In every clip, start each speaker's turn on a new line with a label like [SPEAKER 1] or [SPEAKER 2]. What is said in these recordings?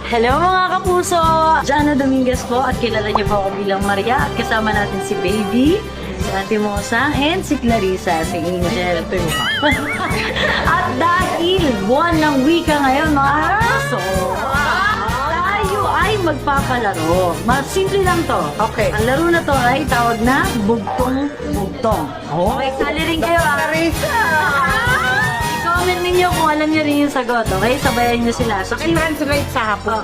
[SPEAKER 1] Hello mga kapuso! Jana Dominguez po at kilala niyo po ako bilang Maria at kasama natin si Baby, si Ate Mosang, and si Clarissa, si Angel. At dahil buwan ng wika ngayon mga kapuso, tayo ay magpapalaro. Simple lang to.
[SPEAKER 2] Okay.
[SPEAKER 1] Ang laro na to ay tawag na bugtong-bugtong. Okay, sali rin kayo. I-comment ninyo kung alam niyo rin yung sagot, okay? Sabayan niyo sila. So,
[SPEAKER 2] I-translate sa hapon.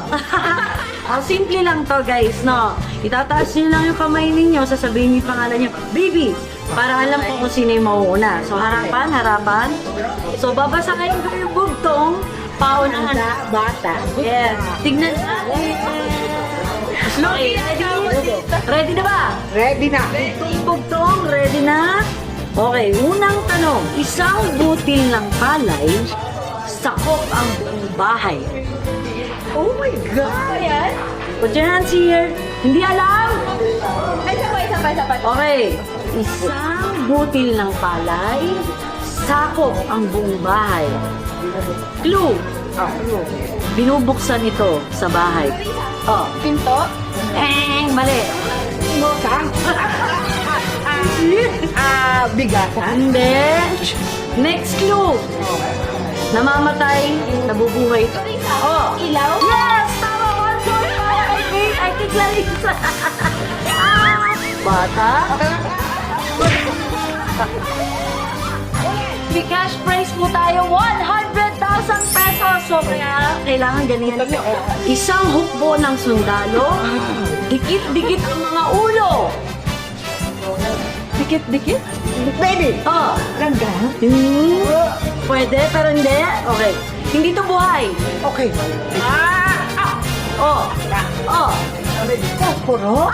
[SPEAKER 1] simple lang to guys, no? Itataas niyo lang yung kamay ninyo, sasabihin niyo yung pangalan niyo, Baby! Para alam ko kung sino yung mauuna. So, harapan. So, babasahin ko yung bugtong, paunahan.
[SPEAKER 2] Bata.
[SPEAKER 1] Yes. Tignan natin. Okay, ready na ba?
[SPEAKER 2] Ready na.
[SPEAKER 1] Bugtong, ready na? Okay, unang tanong. Isang butil ng palay, sakop ang buong bahay.
[SPEAKER 2] Oh my God!
[SPEAKER 3] Ayan.
[SPEAKER 1] Put your hands here. Hindi alam?
[SPEAKER 3] Ay, isa pa.
[SPEAKER 1] Okay. Isang butil ng palay, sakop ang buong bahay. Clue. Binubuksan ito sa bahay. Oh.
[SPEAKER 3] Pinto.
[SPEAKER 1] Mali.
[SPEAKER 2] Motang. Bigatan.
[SPEAKER 1] Hindi. Next clue. Namamatay, nabubuhay. Oh.
[SPEAKER 3] Ilaw.
[SPEAKER 1] Yes! Tama! 1 point para kay Kate. I think Larissa. Bata. May cash prize po tayo. 100,000 pesos. So, kaya kailangan ganyan. Isang hukbo ng sundalo. Dikit-dikit ang mga ulo. Dikit-dikit?
[SPEAKER 2] Baby!
[SPEAKER 1] Oh.
[SPEAKER 2] Langga?
[SPEAKER 1] Pwede, pero hindi. Okay. Hindi to buhay.
[SPEAKER 2] Okay.
[SPEAKER 1] Oh. Oh.
[SPEAKER 2] Puro?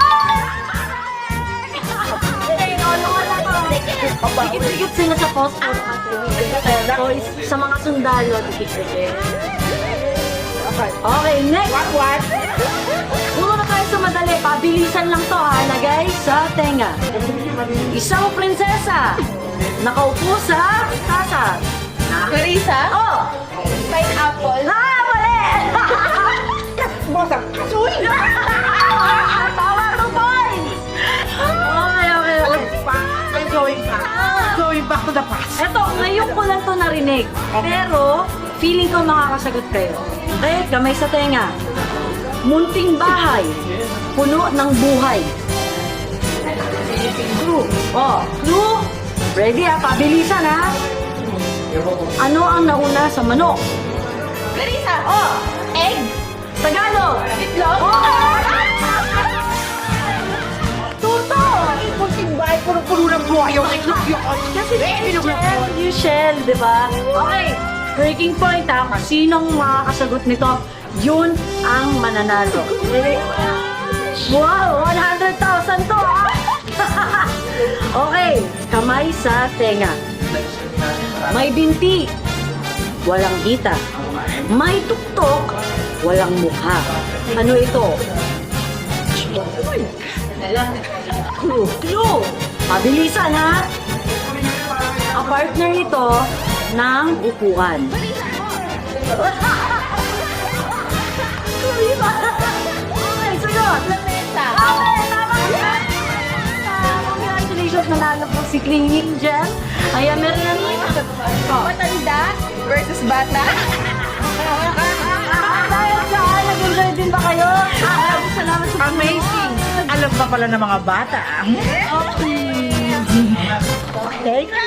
[SPEAKER 1] Dikit-dikit sila sa phosphor. So, sa mga sundalo, dikit-dikit. Okay, next.
[SPEAKER 2] What?
[SPEAKER 1] Muna tayo sa madali. Pabilisan lang to ha. Lagay sa tenga. Isang prinsesa. Nakaupo sa tasa.
[SPEAKER 3] Clarissa.
[SPEAKER 1] Oh!
[SPEAKER 3] Pineapple.
[SPEAKER 1] Mali!
[SPEAKER 2] Motang. Kasuy!
[SPEAKER 1] Tawa, 2 points! Okay.
[SPEAKER 2] I'm going back. Going back to the past.
[SPEAKER 1] Eto, ngayon ko lang to narinig. Pero, feeling ko makakasagot kayo. Okay, kamay sa tenga. Munting bahay, puno ng buhay. Clue. Oh, clue. Ready ha? Pabilisan ha? Ano ang nauna sa manok?
[SPEAKER 3] Clarissa.
[SPEAKER 1] Oh,
[SPEAKER 3] Egg.
[SPEAKER 1] Tagalog.
[SPEAKER 3] Itlog.
[SPEAKER 1] Oh! Tuto!
[SPEAKER 2] Kunting bahay, puno-puno ng buhay yung itlog yun.
[SPEAKER 1] Kasi you shell, di ba? Okay, breaking point ha. Kung sinong makakasagot nito, yun ang mananalo. Wow, 100,000 to ha! Okay, kamay sa tenga. May binti, walang hita. May tuktok, walang mukha. Ano ito? Clue! Pabilisan ha! Ang partner ito ng upuan. Okay, sagot!
[SPEAKER 3] Lamesa.
[SPEAKER 1] Okay, tama ka! Congratulations, nanalo po si Cleaning Gem. Ayan, meron na
[SPEAKER 3] Matanda versus bata.
[SPEAKER 1] Dahil saan, nag-enjoy din ba kayo? Salamat sa
[SPEAKER 2] Amazing. Alam pa pala ng mga bata.
[SPEAKER 1] Okay. Thank you.